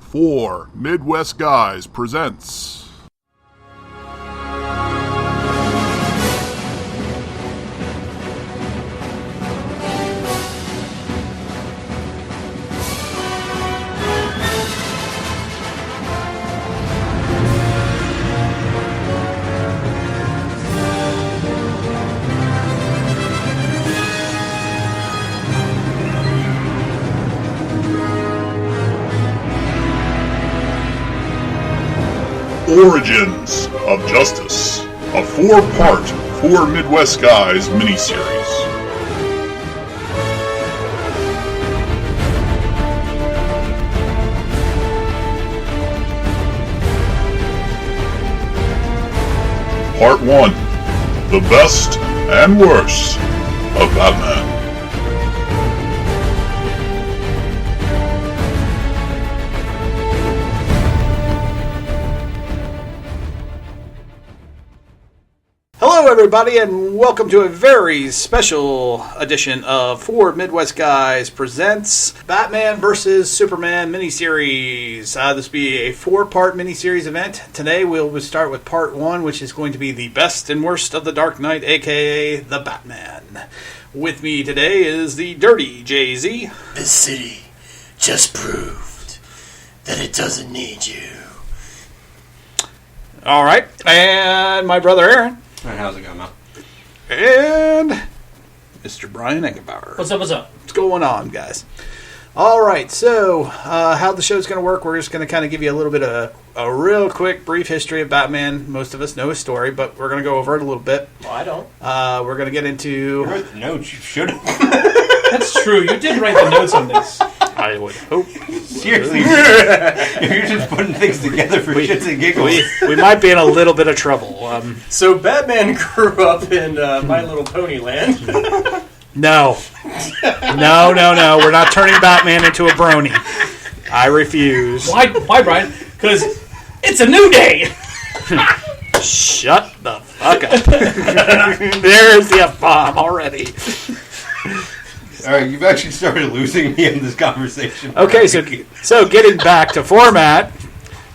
4 Midwest Guys presents Origins of Justice, a 4-part 4 Midwest Guys miniseries. Part 1, the best and worst of Batman. Hello everybody and welcome to a very special edition of 4 Midwest Guys presents Batman vs. Superman miniseries. This will be a 4-part miniseries event. Today we'll start with part 1, which is going to be the best and worst of the Dark Knight, aka the Batman. With me today is the Dirty Jay-Z. This city just proved that it doesn't need you. Alright, and my brother Aaron. Alright, how's it going, Mel? And Mr. Brian Eggenbauer. What's up? What's going on, guys? All right, so how the show's going to work, we're just going to kind of give you a little bit of a real quick, brief history of Batman. Most of us know his story, but we're going to go over it a little bit. Well, I don't. We're going to get into... You wrote the notes, you should have. That's true. You did write the notes on this. I would hope. Seriously, you're just putting things together for shits and giggles. We might be in a little bit of trouble. So Batman grew up in My Little Pony Land. No. No. We're not turning Batman into a brony. I refuse. Why, Brian? Because it's a new day. Shut the fuck up. There's the F-bomb already. Alright, you've actually started losing me in this conversation. Okay, so getting back to format,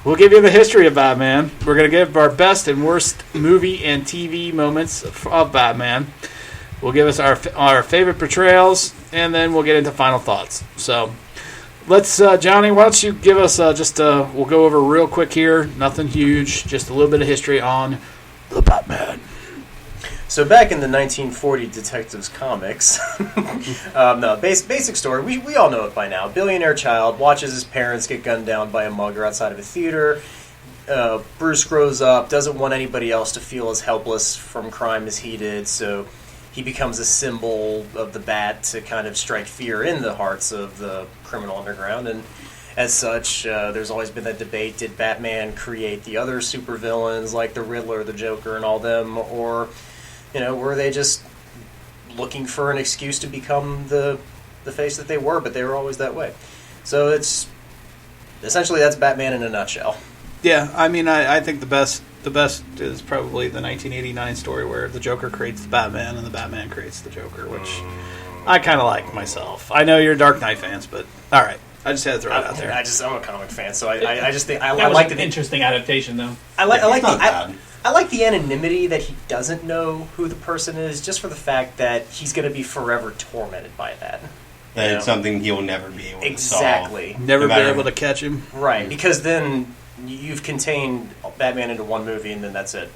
we'll give you the history of Batman. We're going to give our best and worst movie and TV moments of Batman. We'll give us our favorite portrayals, and then we'll get into final thoughts. So, let's, Johnny, why don't you give us we'll go over real quick here, nothing huge, just a little bit of history on the Batman. So back in the 1940 Detectives comics, basic story, we all know it by now. Billionaire child watches his parents get gunned down by a mugger outside of a theater. Bruce grows up, doesn't want anybody else to feel as helpless from crime as he did, so he becomes a symbol of the Bat to kind of strike fear in the hearts of the criminal underground. And as such, there's always been that debate, did Batman create the other supervillains like the Riddler, the Joker, and all them, or... were they just looking for an excuse to become the face that they were, but they were always that way? So it's essentially that's Batman in a nutshell. Yeah, I mean, I think the best is probably the 1989 story where the Joker creates the Batman and the Batman creates the Joker, which I kind of like myself. I know you're Dark Knight fans, but all right, I just had to throw it out there. I'm a comic fan, so I just think I That like was an the interesting adaptation, though. I like Not bad. I like the anonymity that he doesn't know who the person is, just for the fact that he's going to be forever tormented by that. That it's something he'll never be able to solve. Exactly. Never be able to catch him. Right, because then you've contained Batman into one movie, and then that's it.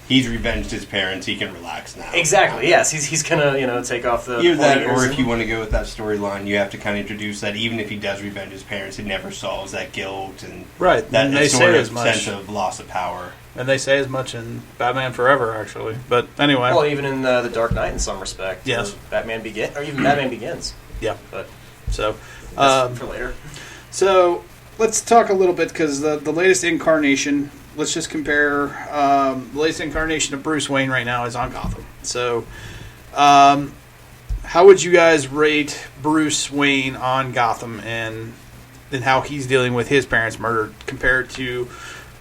He's revenged his parents, he can relax now. Exactly, yes. He's going to, take off the... Either that, or if you want to go with that storyline, you have to kind of introduce that even if he does revenge his parents, it never solves that guilt and right. that And they sort say of as much. sense of loss of power. And they say as much in Batman Forever, actually. But anyway. Well, even in The Dark Knight in some respect. Yes. Batman Begins. Yeah. But so, that's for later. So, let's talk a little bit, because the latest incarnation, let's just compare, the latest incarnation of Bruce Wayne right now is on Gotham. So, how would you guys rate Bruce Wayne on Gotham and how he's dealing with his parents' murder compared to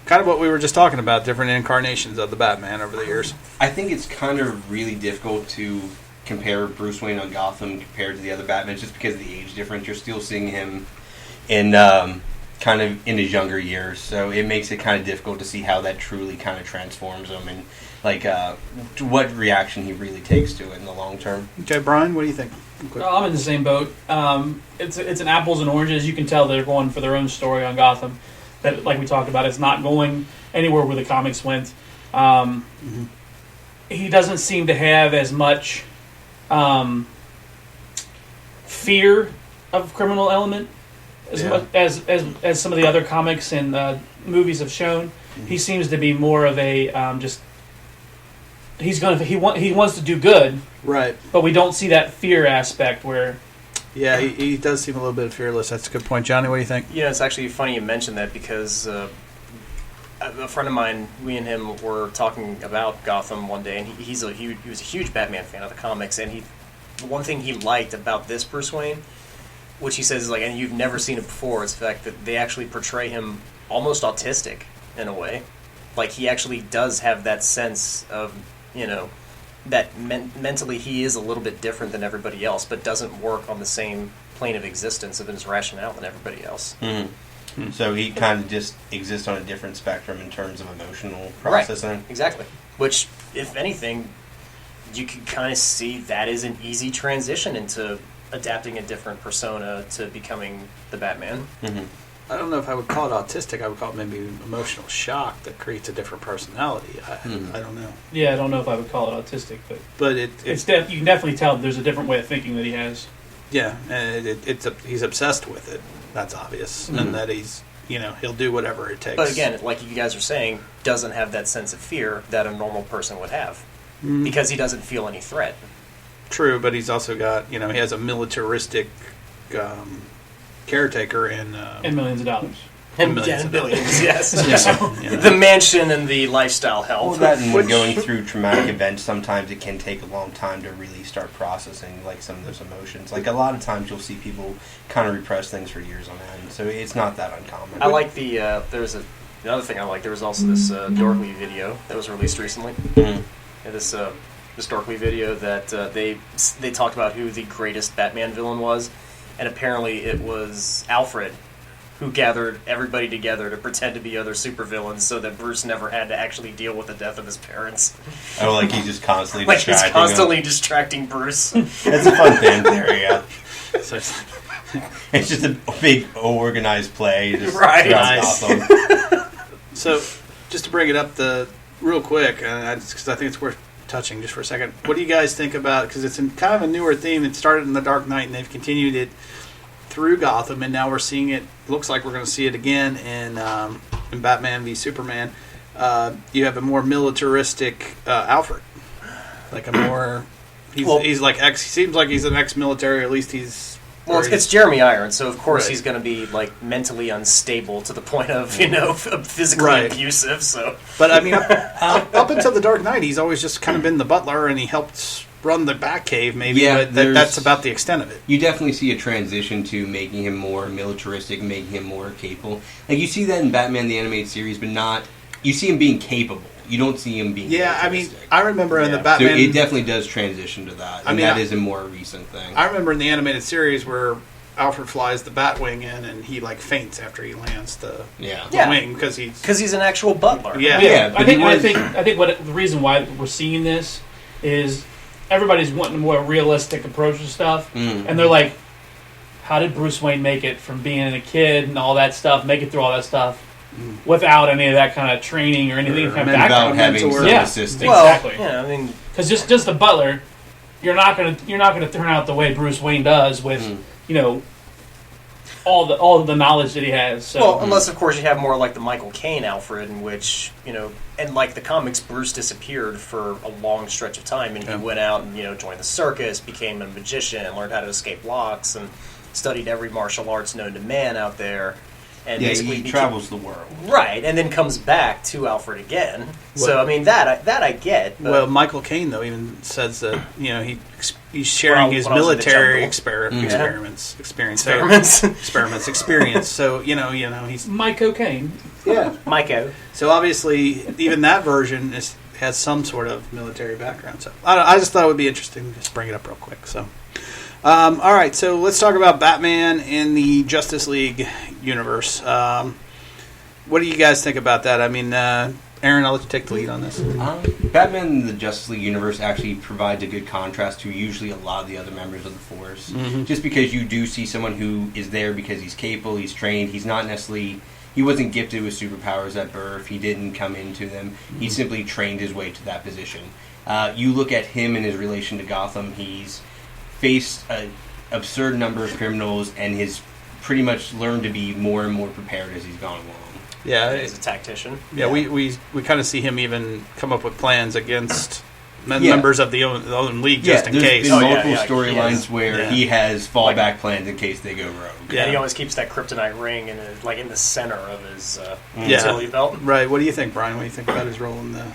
kind of what we were just talking about, different incarnations of the Batman over the years? I think it's kind of really difficult to compare Bruce Wayne on Gotham compared to the other Batman just because of the age difference. You're still seeing him in kind of in his younger years, so it makes it kind of difficult to see how that truly kind of transforms him and what reaction he really takes to it in the long term. Okay, Brian, what do you think? I'm in the same boat. It's an apples and oranges. You can tell they're going for their own story on Gotham. That, like we talked about, it's not going anywhere where the comics went. He doesn't seem to have as much fear of criminal element as much as some of the other comics and movies have shown. He seems to be more of a he wants to do good, right? But we don't see that fear aspect where. Yeah, he does seem a little bit fearless. That's a good point, Johnny. What do you think? Yeah, it's actually funny you mentioned that because a friend of mine, we and him were talking about Gotham one day, and he was a huge Batman fan of the comics, and one thing he liked about this Bruce Wayne, which he says is and you've never seen it before, is the fact that they actually portray him almost autistic in a way. Like he actually does have that sense of that mentally he is a little bit different than everybody else, but doesn't work on the same plane of existence of his rationale than everybody else. Mm-hmm. So he kind of just exists on a different spectrum in terms of emotional processing. Right, exactly. Which, if anything, you can kind of see that is an easy transition into adapting a different persona to becoming the Batman. Mm-hmm. I don't know if I would call it autistic. I would call it maybe emotional shock that creates a different personality. I don't know. Yeah, I don't know if I would call it autistic, but you can definitely tell there's a different way of thinking that he has. Yeah, and he's obsessed with it. That's obvious, and that he's he'll do whatever it takes. But again, like you guys are saying, doesn't have that sense of fear that a normal person would have because he doesn't feel any threat. True, but he's also got he has a militaristic caretaker and millions of dollars. And billions, yes. The mansion and the lifestyle help. Well, that and when going through traumatic events, sometimes it can take a long time to really start processing some of those emotions. A lot of times you'll see people kind of repress things for years on end, so it's not that uncommon. I like there's another thing I like. There was also this Dorkly video that was released recently. Mm-hmm. Yeah, this Dorkly video that they talked about who the greatest Batman villain was, and apparently it was Alfred, who gathered everybody together to pretend to be other supervillains so that Bruce never had to actually deal with the death of his parents. Oh, he's just constantly distracting distracting Bruce. That's a fun fan theory, yeah. It's just a big, organized play. Right. Nice. So, just to bring it up real quick, because I think it's worth touching just for a second. What do you guys think about, because it's kind of a newer theme. It started in The Dark Knight, and they've continued it through Gotham, and now we're seeing it. Looks like we're going to see it again in Batman v Superman. You have a more militaristic Alfred, a more. He's like ex. He seems like he's an ex-military. Or at least he's. Well, it's Jeremy Irons, so of course he's going to be mentally unstable to the point of physically abusive. So, but I mean, up until The Dark Knight, he's always just kind of been the butler, and he helped run the Batcave, maybe, but that's about the extent of it. You definitely see a transition to making him more militaristic, making him more capable. You see that in Batman the Animated Series, but not. You see him being capable. You don't see him being. Yeah, I mean, I remember in the Batman. So it definitely does transition to that, and that is a more recent thing. I remember in the animated series where Alfred flies the Batwing in, and he faints after he lands the wing because he's an actual butler. Yeah. I think what the reason why we're seeing this is everybody's wanting a more realistic approach to stuff, and they're like, how did Bruce Wayne make it from being a kid and all that stuff, make it through all that stuff without any of that kind of training or anything? Without having some assistance. Exactly. Yeah, I mean, because just the butler, you're not gonna turn out the way Bruce Wayne does with all the knowledge that he has. So. Well, unless of course you have more like the Michael Caine Alfred, in which and like the comics, Bruce disappeared for a long stretch of time, and he went out and joined the circus, became a magician, learned how to escape locks, and studied every martial arts known to man out there. And basically he travels the world, right? And then comes back to Alfred again. Well, so I mean that I get. But well, Michael Caine though even says that he's sharing his military experiments. So he's Mike Cocaine. Yeah, Myco. So obviously, even that version has some sort of military background. So I just thought it would be interesting to just bring it up real quick. So. All right, so let's talk about Batman in the Justice League universe. What do you guys think about that? I mean, Aaron, I'll let you take the lead on this. Batman in the Justice League universe actually provides a good contrast to usually a lot of the other members of the Force. Just because you do see someone who is there because he's capable, he's trained, he's not necessarily... He wasn't gifted with superpowers at birth. He didn't come into them. He simply trained his way to that position. You look at him and his relation to Gotham, he's faced an absurd number of criminals and has pretty much learned to be more and more prepared as he's gone along. Yeah, He's a tactician. Yeah, we kind of see him even come up with plans against members of the own league just in case. There's been multiple storylines where he has fallback Like, plans in case they go rogue. Yeah, and he always keeps that kryptonite ring in the center of his utility belt. Right. What do you think, Brian? What do you think about his role in the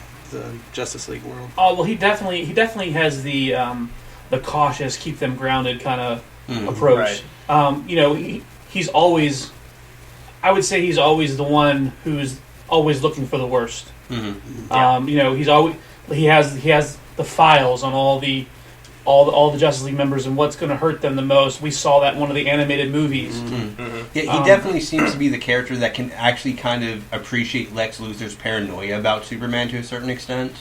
Justice League world? Oh well, he definitely has the cautious, keep them grounded kind of approach. Right. He's always, I would say, he's always the one who's always looking for the worst. He's always he has the files on all the Justice League members and what's going to hurt them the most. We saw that in one of the animated movies. Yeah, he definitely seems to be the character that can actually kind of appreciate Lex Luthor's paranoia about Superman to a certain extent.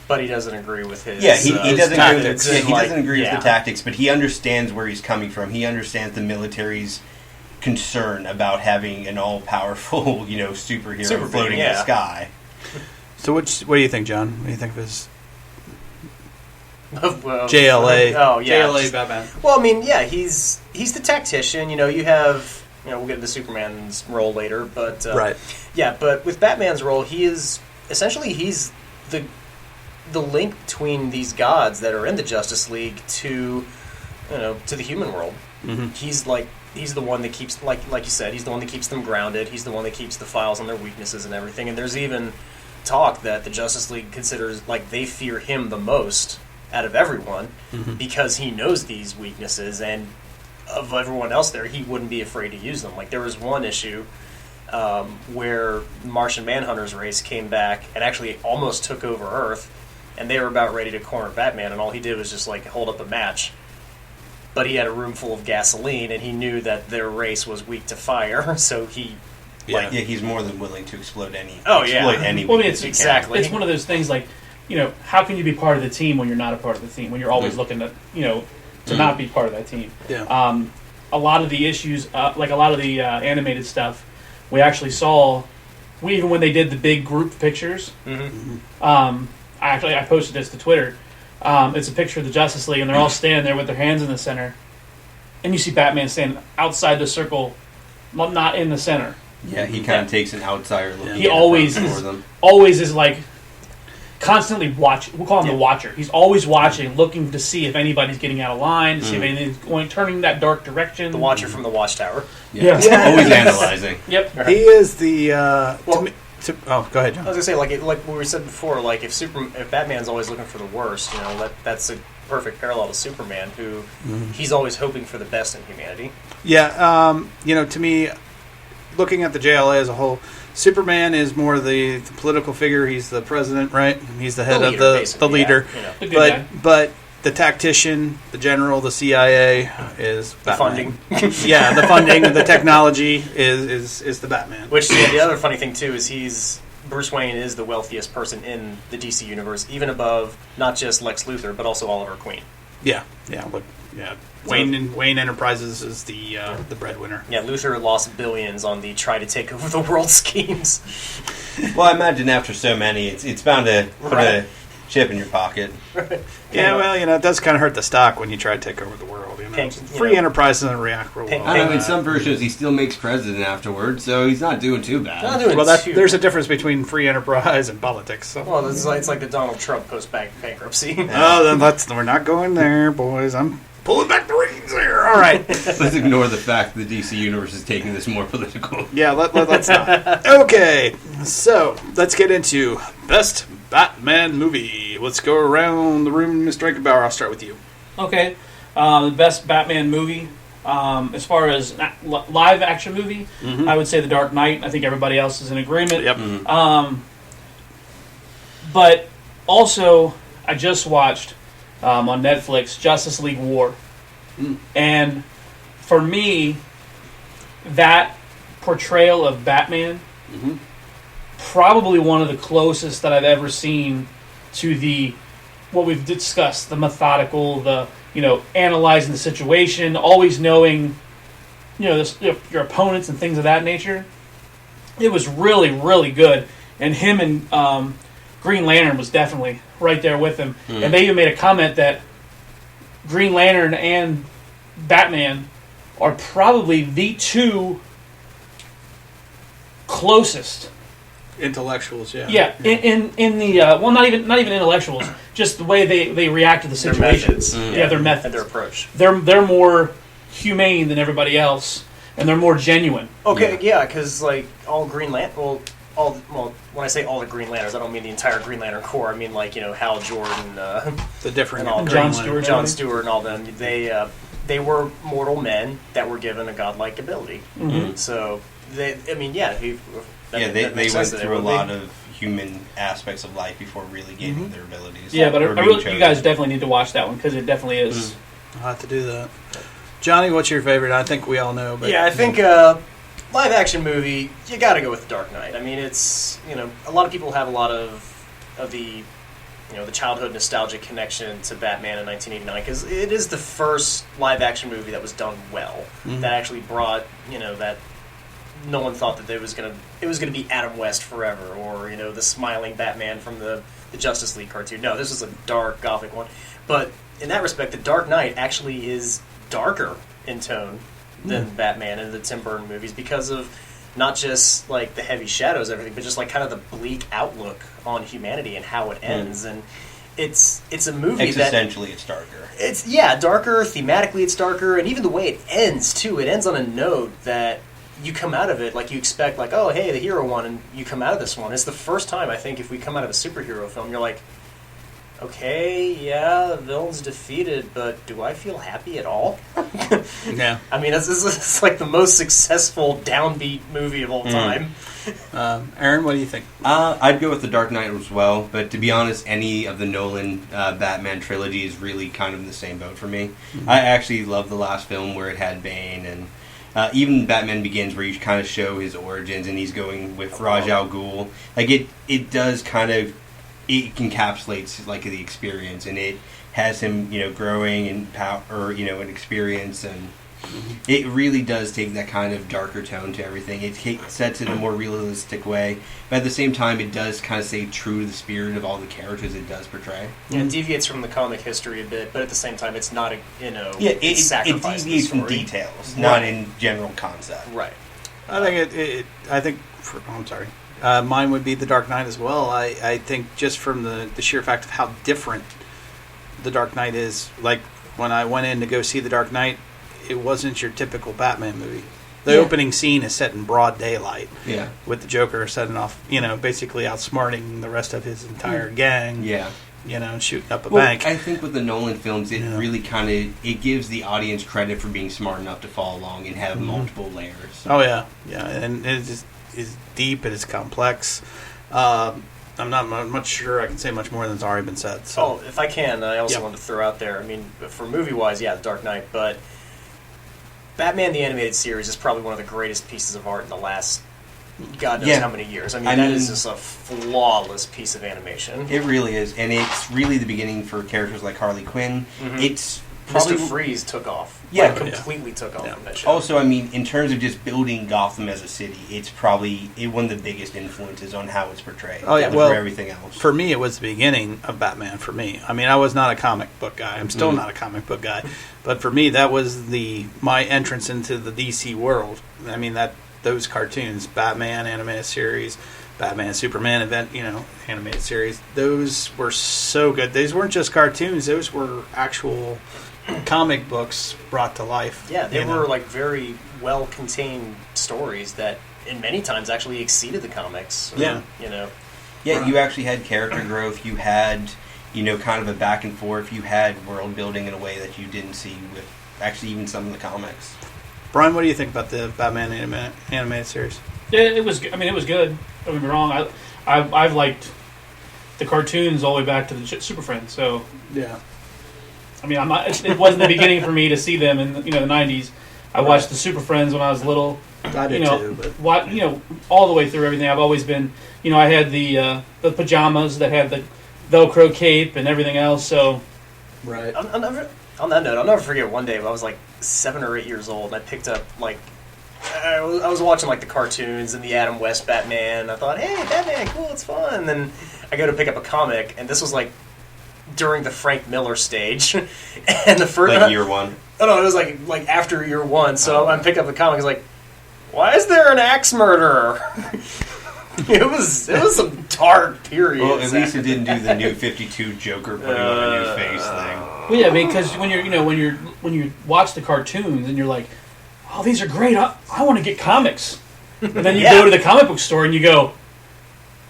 But he doesn't agree with his he doesn't agree with tactics. he doesn't agree with the tactics, but he understands where he's coming from. He understands the military's concern about having an all-powerful, superhero floating in the sky. So what do you think, John? What do you think of his well, JLA? Oh yeah, JLA Batman. Well, I mean, yeah, he's the tactician. You have we'll get into Superman's role later, but right. Yeah, but with Batman's role, he's the link between these gods that are in the Justice League to the human world. He's the one that keeps, like you said, he's the one that keeps them grounded. He's the one that keeps the files on their weaknesses and everything. And there's even talk that the Justice League considers they fear him the most out of everyone because he knows these weaknesses, and of everyone else there, he wouldn't be afraid to use them. Like there was one issue where Martian Manhunter's race came back and actually almost took over Earth, and they were about ready to corner Batman, and all he did was just hold up a match. But he had a room full of gasoline, and he knew that their race was weak to fire, so he... he's more than willing to exploit any. Well, weakness he can. It's one of those things how can you be part of the team when you're not a part of the team? When you're always looking to, to not be part of that team. Yeah. A lot of the issues, a lot of the animated stuff, we actually saw. Even when they did the big group pictures, I posted this to Twitter. It's a picture of the Justice League, and they're all standing there with their hands in the center, and you see Batman standing outside the circle, not in the center. Yeah, he kind of takes an outsider look. He always is constantly watching. We'll call him the Watcher. He's always watching, looking to see if anybody's getting out of line, to see if anything's turning that dark direction. The Watcher from the Watchtower. Yeah. Always analyzing. Yep. He is the... go ahead, John. I was going to say, like we said before, if Batman's always looking for the worst, that's a perfect parallel to Superman, who he's always hoping for the best in humanity. Yeah, to me, looking at the JLA as a whole, Superman is more the political figure. He's the president, right? He's the head of the leader. Yeah. But the tactician, the general, the CIA is Batman. The funding. Yeah, the funding, the technology is the Batman. Which the other funny thing too is Bruce Wayne is the wealthiest person in the DC universe, even above not just Lex Luthor but also Oliver Queen. Yeah. Wayne Enterprises is the breadwinner. Yeah, Luthor lost billions on the try to take over the world schemes. Well, I imagine after so many, it's bound to put a chip in your pocket. Yeah, well, it does kind of hurt the stock when you try to take over the world. Free enterprise doesn't react real well. I know in some versions he still makes president afterwards, so he's not doing too bad. There's a difference between free enterprise and politics. So. Well, it's like the Donald Trump post-bankruptcy. Oh, then we're not going there, boys. I'm pulling back the reins there. All right. Let's ignore the fact the DC Universe is taking this more political. Yeah, let's not. Okay, so let's get into Best Batman Movie. Let's go around the room. Mr. Eichenbauer, I'll start with you. Okay. The best Batman movie, as far as live action movie, I would say The Dark Knight. I think everybody else is in agreement. Yep. But also, I just watched on Netflix Justice League War. And for me, that portrayal of Batman, probably one of the closest that I've ever seen to what we've discussed, the methodical, analyzing the situation, always knowing, your opponents and things of that nature. It was really, really good. And him and Green Lantern was definitely right there with him. And they even made a comment that Green Lantern and Batman are probably the two closest intellectuals. Yeah, in the not even intellectuals, just the way they react to the situation. Their methods and their approach. They're more humane than everybody else, and they're more genuine. Okay, because like all Green Lantern, when I say all the Green Lanterns, I don't mean the entire Green Lantern Corps. I mean Hal Jordan, the different and all John Stewart, and all them. They were mortal men that were given a godlike ability. So they went through a lot of human aspects of life before really gaining their abilities. Yeah, but you guys definitely need to watch that one because it definitely is. I'll have to do that. Johnny, what's your favorite? I think we all know. But I think live action movie, you got to go with Dark Knight. I mean, it's a lot of people have a lot of the the childhood nostalgic connection to Batman in 1989 because it is the first live action movie that was done well, that actually brought that no one thought that it was gonna be Adam West forever or the smiling Batman from the Justice League cartoon. No, this was a dark gothic one. But in that respect, the Dark Knight actually is darker in tone than Batman and the Tim Burton movies because of not just like the heavy shadows and everything, but just like kind of the bleak outlook on humanity and how it ends. And it's a movie that existentially it's darker. It's darker. Thematically, it's darker, and even the way it ends too. It ends on a note that you come out of it like you expect, like, oh hey, the hero won, and you come out of this one. It's the first time I think if we come out of a superhero film, you're like, okay, the villain's defeated, but do I feel happy at all? Yeah. I mean, it's like the most successful downbeat movie of all time. Aaron, what do you think? I'd go with The Dark Knight as well, but to be honest, any of the Nolan Batman trilogy is really kind of in the same boat for me. I actually love the last film where it had Bane, and even Batman Begins, where you kind of show his origins, and he's going with Ra's al Ghul. Like, it does kind of... It encapsulates like the experience, and it has him, growing in power, or in experience, and it really does take that kind of darker tone to everything. It sets it in a more realistic way, but at the same time, it does kind of stay true to the spirit of all the characters it does portray. Yeah, it deviates from the comic history a bit, but at the same time, it's not it deviates from details, not in general concept. Right. I think. I'm sorry. Mine would be The Dark Knight as well. I think just from the sheer fact of how different The Dark Knight is. Like, when I went in to go see The Dark Knight, it wasn't your typical Batman movie. The opening scene is set in broad daylight. Yeah. With the Joker setting off, basically outsmarting the rest of his entire gang. Yeah. Shooting up a bank. I think with the Nolan films, it really kind of... It gives the audience credit for being smart enough to follow along and have multiple layers. Oh, yeah. Yeah, and it is deep, it is complex. I'm not much sure I can say much more than's already been said. So. Oh, if I can, I also wanted to throw out there, I mean, for movie-wise, The Dark Knight, but Batman the Animated Series is probably one of the greatest pieces of art in the last God knows how many years. I mean, that is just a flawless piece of animation. It really is, and it's really the beginning for characters like Harley Quinn. It's probably... Mr. Freeze took off. Yeah. Completely took off from that show. Also, I mean, in terms of just building Gotham as a city, it's probably one of the biggest influences on how it's portrayed. Oh, yeah, well, for everything else. For me, it was the beginning of Batman for me. I mean, I was not a comic book guy. I'm still not a comic book guy. But for me, that was my entrance into the DC world. I mean, those cartoons, Batman animated series, Batman Superman event, animated series, those were so good. These weren't just cartoons; those were actual comic books brought to life. Yeah, they were like very well contained stories that, in many times, actually exceeded the comics. Yeah, you actually had character growth. You had kind of a back and forth. You had world building in a way that you didn't see with actually even some of the comics. Brian, what do you think about the Batman animated series? Yeah, it was. I mean, it was good. Don't get me wrong. I've liked the cartoons all the way back to the Super Friends. So yeah, I mean, it wasn't the beginning for me to see them in the '90s, I watched the Super Friends when I was little. I did too, but All the way through everything. I've always been, I had the pajamas that had the Velcro cape and everything else. So, right. On that note, I'll never forget one day when I was like 7 or 8 years old, and I picked up like I was watching like the cartoons and the Adam West Batman. I thought, hey, Batman, cool, it's fun. And then I go to pick up a comic, and this was like during the Frank Miller stage, and the first Like year one. Oh no, it was like after year one. So I picked up the comic. I was like, why is there an axe murderer? It was some dark period. Well, at least it didn't do the new 52 Joker putting on a new face thing. well, yeah, because when you watch the cartoons and you're like, oh, these are great. I want to get comics. And then you go to the comic book store and you go,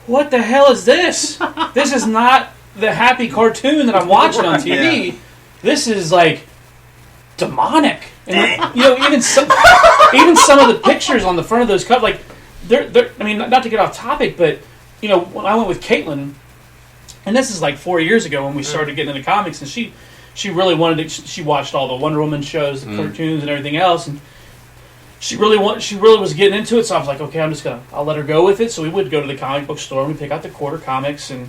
what the hell is this? This is not the happy cartoon that I'm watching on TV. Yeah. This is like demonic. And even some of the pictures on the front of those covers, like they're I mean, not to get off topic, but when I went with Caitlin, and this is like 4 years ago when we started getting into comics, and she really wanted to. She watched all the Wonder Woman shows, the cartoons, and everything else, and she really was getting into it. So I was like, okay, I'll let her go with it. So we would go to the comic book store and we pick out the quarter comics, and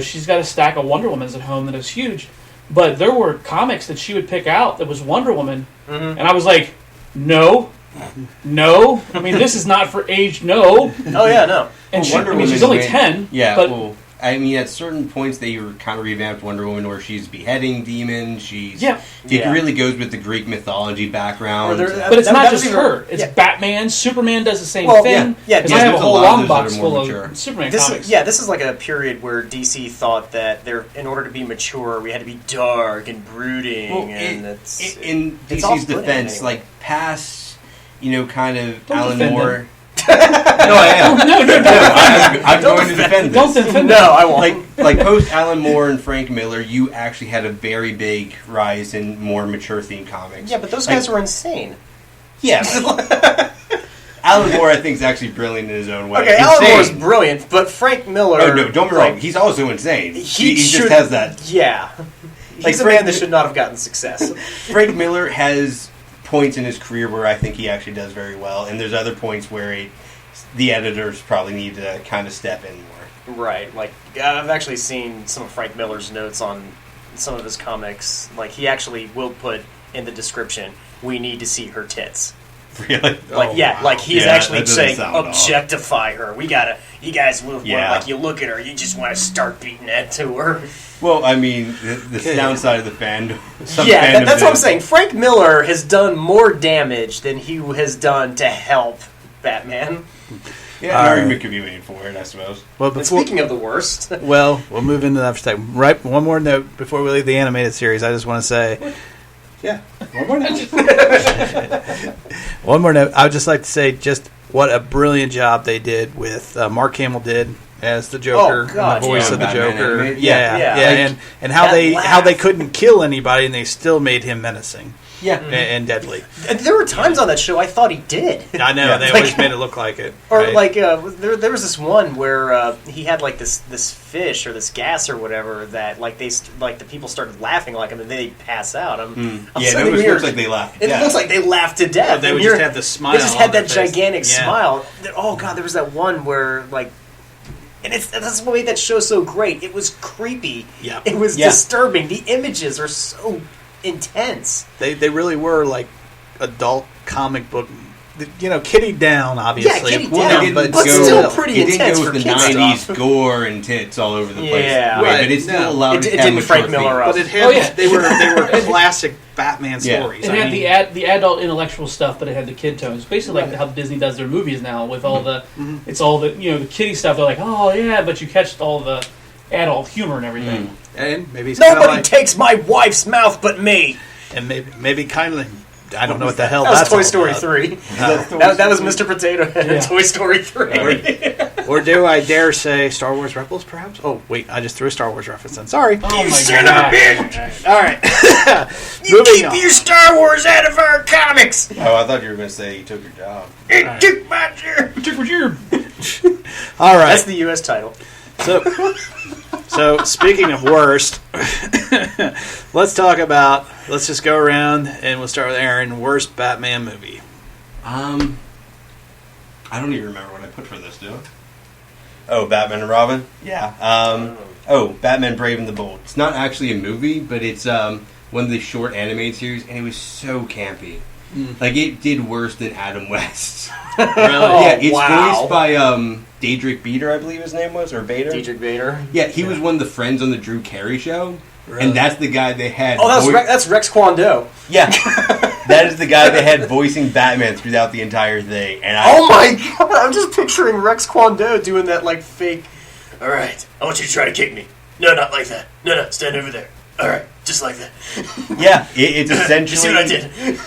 she's got a stack of Wonder Womans at home that is huge. But there were comics that she would pick out that was Wonder Woman, and I was like, no. I mean, this is not for age. No. Oh yeah, no. And Wonder she's only 10. Yeah. But, well, I mean, at certain points they were kind of revamped Wonder Woman, where she's beheading demons. It really goes with the Greek mythology background. But it's not just her. It's Batman. Superman does the same thing. Yeah. Because I have a whole long box full full of Superman comics. This is like a period where DC thought that in order to be mature, we had to be dark and brooding. Well, and in it's all DC's split defense, anyway. like past, kind of Don't Alan defend Moore. him. No, I am. No. I'm going to defend Don't this. defend No, I won't. Like post Alan Moore and Frank Miller, you actually had a very big rise in more mature themed comics. Yeah, but those guys were insane. Yes. Alan Moore, I think, is actually brilliant in his own way. Okay, Alan Moore's brilliant, but Frank Miller... Oh, no, don't be wrong. He's also insane. He just has that... Yeah. He's a man that should not have gotten success. Frank Miller has points in his career where I think he actually does very well, and there's other points where the editors probably need to kind of step in more. Right. Like, I've actually seen some of Frank Miller's notes on some of his comics. Like, he actually will put in the description, we need to see her tits. Really? Like he's actually saying, sound objectify her. You guys look, Yeah. like you look at her, you just want to start beating that to her. Well, I mean, the downside of the fandom. That's what I'm saying. Frank Miller has done more damage than he has done to help Batman. Yeah, an argument could be made for it, I suppose. Well, And speaking of the worst, well, we'll move into that for a second. Right, one more note before we leave the animated series. I just want to say, one more note. One more note. I would just like to say just what a brilliant job they did with Mark Hamill did as the Joker, Oh, God, and the voice yeah. of the Batman Joker. animated. Yeah. And how That they laugh. couldn't kill anybody and they still made him menacing Yeah. and deadly. and there were times on that show I thought he did. I know Yeah. they Like- always made it look like it. Or right? like there was this one where he had like this fish or this gas or whatever that like the people started laughing like him and they pass out. I'm Yeah, saying it almost weird. looks like they laughed. It looks like they laughed to death. They and would you're- just have the smile They just on had their that face. gigantic Yeah. smile. Oh god, there was that one where like, and that's what made that show so great. It was creepy. Yeah. It was Yeah. disturbing. The images are so intense. They really were like adult comic book, kitty down, obviously. Yeah, kitty Well, down, they didn't but go, still pretty it didn't intense go for with the kids 90s stuff. gore and tits all over the place. Yeah. Wait, Right, but it still no. allowed It to have didn't Frank mature Miller themes. up. But it had Oh, yeah. they were classic Batman Yeah. stories. It I had mean, the adult intellectual stuff, but it had the kid tones. Basically, like how Disney does their movies now, with all the it's all the the kiddie stuff. They're like, oh yeah, but you catch all the adult humor and everything. and maybe it's kind of Nobody like, takes my wife's mouth but me. and maybe kindly. I don't know what the hell That was that's Toy all Story about. 3. That That was Mr. Potato Head in Yeah. Toy Story 3. Or do I dare say Star Wars Rebels, perhaps? Oh, wait, I just threw a Star Wars reference in. Sorry. Oh my son god! of a bitch! All right. You Moving keep on. your Star Wars out of our comics! Oh, I thought you were going to say you took your job. It took my turn! Took what you're All right. That's the U.S. title. So, speaking of worst, let's just go around and we'll start with Aaron. Worst Batman movie. I don't even remember what I put for this, do I? Oh, Batman and Robin? Yeah. Batman Brave and the Bold. It's not actually a movie, but it's one of the short animated series, and it was so campy. Like, it did worse than Adam West. Really? Yeah, it's voiced by Daedric Bader, I believe his name was, or Bader? Daedric Bader. Yeah, he was one of the friends on the Drew Carey show, and that's the guy they had... Oh, that's Rex Kwon Do. Yeah. That is the guy they had voicing Batman throughout the entire thing. And Oh my god, I'm just picturing Rex Kwon Do doing that, like, fake... Alright, I want you to try to kick me. No, not like that. No, stand over there. Alright, just like that. Yeah, it's essentially... You see what I did?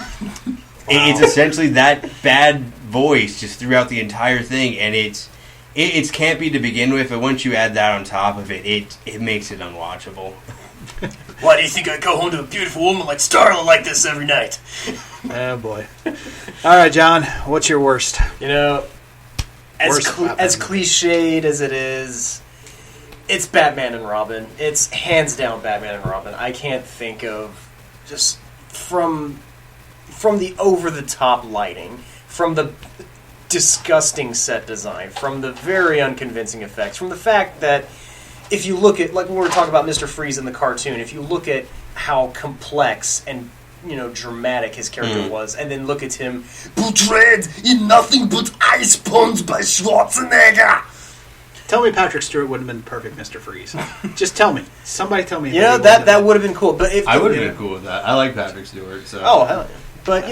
It's essentially that bad voice just throughout the entire thing, and it's campy to begin with, but once you add that on top of it, it makes it unwatchable. Why do you think I go home to a beautiful woman like Starla like this every night? Oh, boy. All right, John, what's your worst? You know, as Batman cliched as it is, it's Batman and Robin. It's hands down Batman and Robin. I can't think of just from the over-the-top lighting, from the disgusting set design, from the very unconvincing effects, from the fact that if you look at, like when we were talking about Mr. Freeze in the cartoon, if you look at how complex and, dramatic his character was, and then look at him portrayed in nothing but ice puns by Schwarzenegger. Tell me Patrick Stewart would have been perfect Mr. Freeze. Just tell me. Somebody tell me. That would have been cool. But if I would have been cool with that. I like Patrick Stewart. So. Oh, hell yeah. But,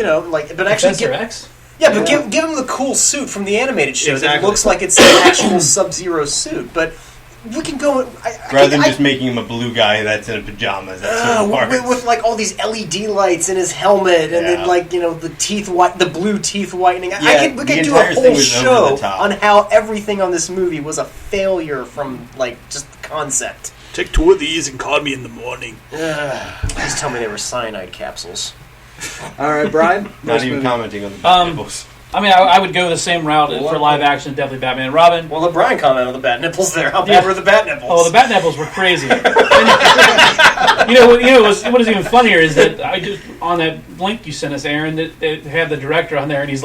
but actually... Professor X? Yeah, but give him the cool suit from the animated show that Exactly. looks like it's an actual Sub-Zero suit. But we can go... Rather than just making him a blue guy that's in pajamas. With like all these LED lights in his helmet, and then the blue teeth whitening. We could do a whole show on how everything on this movie was a failure from just the concept. Take 2 of these and call me in the morning. Please tell me they were cyanide capsules. All right, Brian. Not even commenting on the nipples. I mean, I would go the same route for live action, definitely Batman and Robin. Well, let Brian comment on the bat nipples there. How bad were the bat nipples? Oh, the bat nipples were crazy. What is even funnier is that I just on that link you sent us, Aaron, that they have the director on there, and he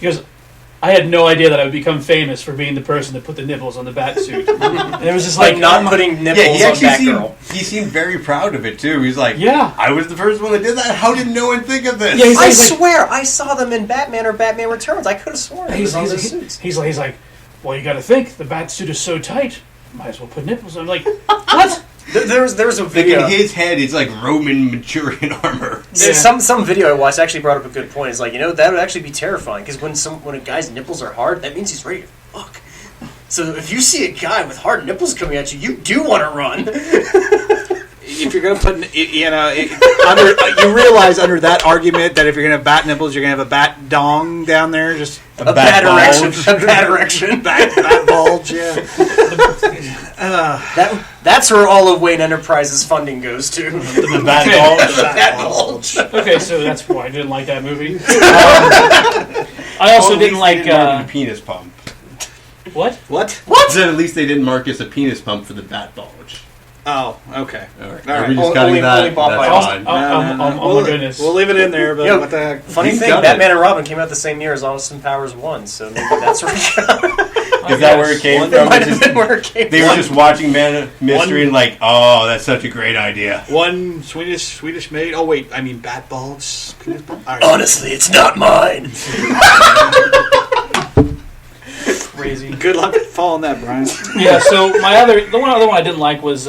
goes, I had no idea that I would become famous for being the person that put the nipples on the bat suit. And it was just like not putting nipples on Batgirl. He seemed very proud of it too. He's like, yeah, I was the first one that did that. How did no one think of this? Yeah, I swear, I saw them in Batman or Batman Returns. I could have sworn it was on those suits. He's like, well, you got to think the bat suit is so tight. Might as well put nipples on. I'm like, what? There's a Like video. in his head, it's like Roman Manchurian armor. Yeah. Some video I watched actually brought up a good point. It's like, that would actually be terrifying because when a guy's nipples are hard, that means he's ready to fuck. So if you see a guy with hard nipples coming at you, you do want to run. If you're going to put, you realize under that argument that if you're going to have bat nipples, you're going to have a bat dong down there, just a bad erection. A bad erection. bat bulge, yeah. That's where all of Wayne Enterprises funding goes to. The bat bulge. Okay, so that's why I didn't like that movie. I also didn't like a penis pump. What? So at least they didn't mark us a penis pump for the bat bulge. Oh, okay. All right. All Are right. we just cutting that? only Bob That's Biles. fine. Oh my goodness. We'll leave it in there, but Yo, what the heck? Funny He's thing, done Batman it. and Robin came out the same year as Austin Powers 1, so maybe that's where Is that where it came from? That might have been where it came They from. were just watching Man of Mystery and like, oh, that's such a great idea. One Swedish maid. Oh wait, I mean bat bulge. Penis bulge? All right. Honestly, it's not mine. Crazy. Good luck following that, Brian. Yeah. So the one other one I didn't like was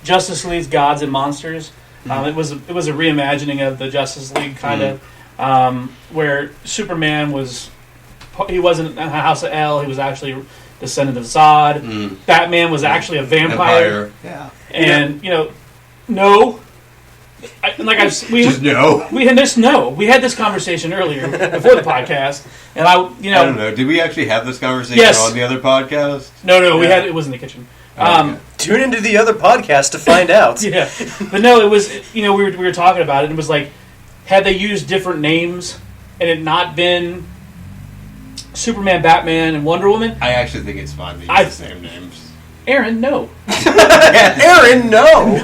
Justice League's Gods and Monsters. It was a reimagining of the Justice League kind of where Superman he wasn't in the House of El. He was actually descendant of Zod. Batman was actually a vampire. Yeah. And no. We had this conversation earlier before the podcast, and I don't know. Did we actually have this conversation Yes. on the other podcast? No, we had it was in the kitchen. Okay. Tune into the other podcast to find out. Yeah, but no, it was we were talking about it, and it was like, had they used different names and it not been Superman, Batman, and Wonder Woman, I actually think it's fine to use the same names. Aaron, no. Aaron, no.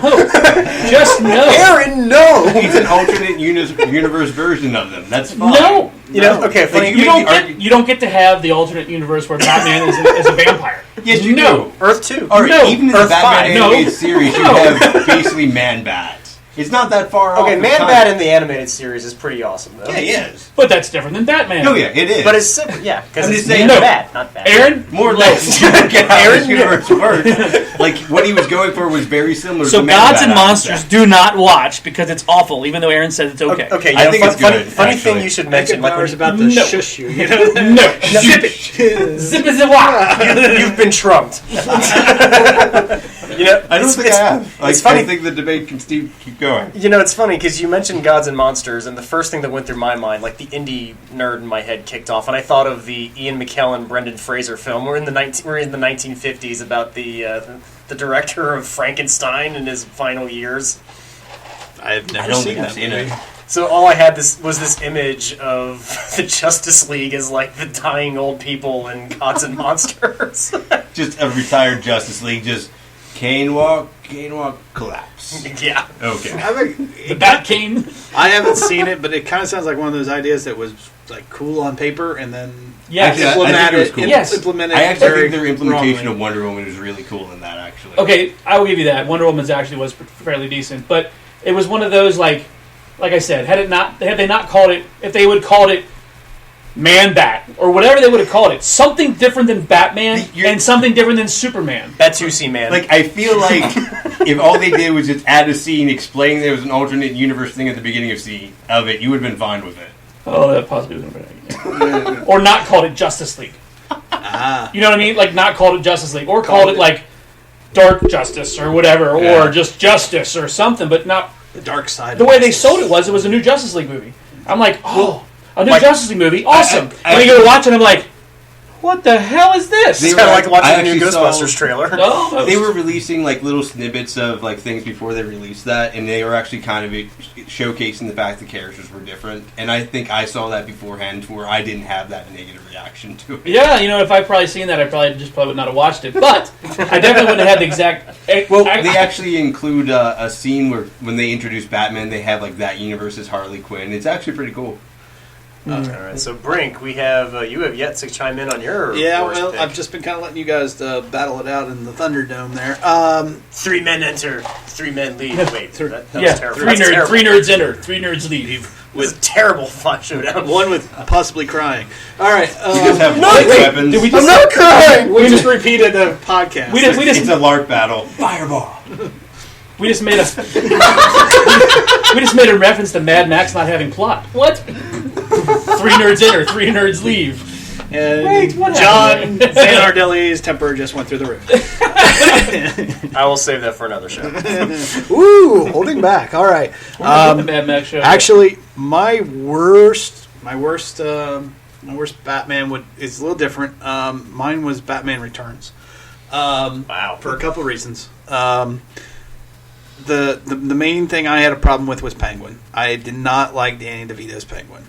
Just no. Aaron, no. It's an alternate universe version of them. That's fine. No. You know, okay, funny. You don't get to have the alternate universe where Batman is a vampire. Yes, you No. do. Earth 2. All right, No. even in the Earth Batman 5. animated No. series, you No. have basically Man-Bat. It's not that far off. Okay, in Man time. Bat in the animated series is pretty awesome, though. Yeah, he is. But that's different than Batman. Oh, yeah, it is. But it's simple, yeah, because I'm it's just saying, Man no. Bat, not Bat. Aaron, more or no. less, you don't get how Aaron, this universe works. Like, what he was going for was very similar So to Gods Man-Bat, and I would Monsters say. do not watch because it's awful, even though Aaron says it's okay. Okay, I yeah, think it's good, funny actually. thing you should mention, like, when Power's about to No. shush you. You know? No. Zip it. Zip it, zip it. you've been trumped. You know, I don't think I have. Like, It's funny. I think the debate can keep going. You know, it's funny because you mentioned Gods and Monsters, and the first thing that went through my mind, like the indie nerd in my head, kicked off, and I thought of the Ian McKellen, Brendan Fraser film. We're in the 1950s about the director of Frankenstein in his final years. I've never I don't seen think I've that seen movie. it. So all I had was this image of the Justice League as like the dying old people in Gods and Monsters. Just a retired Justice League, just cane walk, collapse. Yeah. Okay. The Bat King. I haven't seen it, but it kind of sounds like one of those ideas that was like cool on paper and then Yes. Actually, I think it was cool. Yes. implemented I actually very think their implementation wrongly. of Wonder Woman is really cool in that, actually. Okay, I will give you that. Wonder Woman's actually was fairly decent, but it was one of those like I said, had they not called it, if they would have called it Man Bat or whatever they would have called it, something different than Batman and something different than Superman. Batusi Man. Like, I feel like if all they did was just add a scene explaining there was an alternate universe thing at the beginning of it, you would have been fine with it. Oh, that possibly would have been or not called it Justice League. You know what I mean? Like not called it Justice League or called it like Dark Justice or whatever, Yeah. or just Justice or something, but not The dark side. the way they sold it was a new Justice League movie. I'm like, oh, a new like, Justice League movie, awesome. I- when you go to watch it, I'm like, what the hell is this? it's kind of like I watching the new actually saw- Ghostbusters trailer. Oh, They were releasing like little snippets of like things before they released that, and they were actually kind of showcasing the fact the characters were different. And I think I saw that beforehand, to where I didn't have that negative reaction to it. yeah, you know, if I probably seen that, I probably would not have watched it. But I definitely wouldn't have had the exact. Well, they actually include a scene where when they introduce Batman, they have like that universe's Harley Quinn. It's actually pretty cool. All right, so Brink, you have yet to chime in on your Yeah, worst well, pick. I've just been kind of letting you guys battle it out in the Thunderdome there. 3 men enter, 3 men leave. Wait, that was yeah, terrible. three That's nerds, terrible. 3 nerds enter, 3 nerds leave. It was a terrible fun showdown. One with possibly crying. All right. You just have no, light wait, weapons. did we I'm just- not crying! we just repeated the podcast. We just It's a LARP battle. Fireball. we just made a we just made a reference to Mad Max not having plot. What? 3 nerds enter, 3 nerds leave. And Wait, what John Zanardelli's temper just went through the roof. I will save that for another show. Ooh, holding back. All right. The Mad Max show. Actually, my worst Batman is a little different. Mine was Batman Returns. Wow. For a couple of reasons. The main thing I had a problem with was Penguin. I did not like Danny DeVito's Penguin.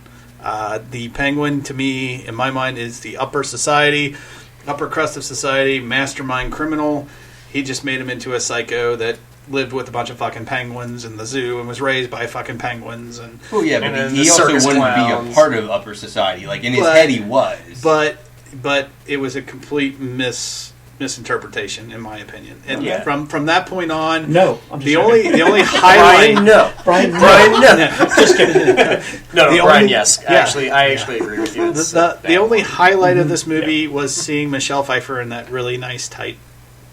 The Penguin, to me, in my mind, is the upper crust of society, mastermind criminal. He just made him into a psycho that lived with a bunch of fucking penguins in the zoo and was raised by fucking penguins. And Well, yeah, And but then he the also circus wanted to be clowns. a part of upper society. Like, in his But- head, he was. but it was a complete misinterpretation, in my opinion. And Yeah. from that point on, no, I'm just the joking. only highlight. Brian, no. Brian, no. Brian, no. Just kidding. No, The Brian, only- yes. yeah. I actually agree with you. It's The only highlight of this movie was seeing Michelle Pfeiffer in that really nice tight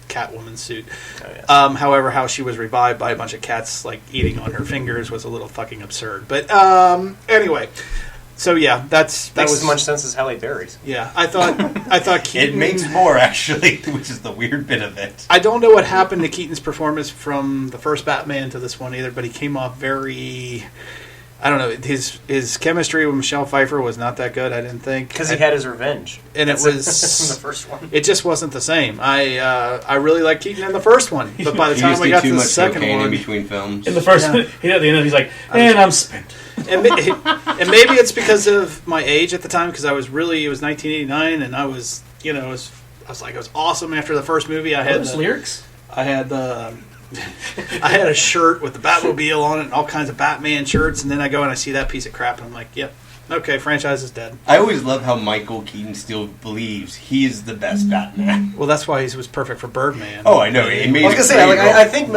Catwoman suit. Oh, yes. However, how she was revived by a bunch of cats like eating on her fingers was a little fucking absurd. But anyway, so yeah, that Makes was as much sense as Halle Berry's. Yeah, I thought it Keaton makes more, actually, which is the weird bit of it. I don't know what happened to Keaton's performance from the first Batman to this one either, but he came off very. I don't know. His chemistry with Michelle Pfeiffer was not that good. I didn't think Because he had his revenge. and it That's was in the first one. It just wasn't the same. I really liked Keaton in the first one, but by the He time just we did got too to the much second cocaine in one, between films. In the first, Yeah. at the end, he's like, and I'm spent. and maybe it's because of my age at the time, because it was 1989, and I was I was like, it was awesome after the first movie. I had Those lyrics. I had the. I had a shirt with the Batmobile on it and all kinds of Batman shirts, and then I go and I see that piece of crap, and I'm like, yep, okay, franchise is dead. I always love how Michael Keaton still believes he is the best Batman. Well, that's why he was perfect for Birdman. Oh, I know. It made I was gonna it say, great like, role. I think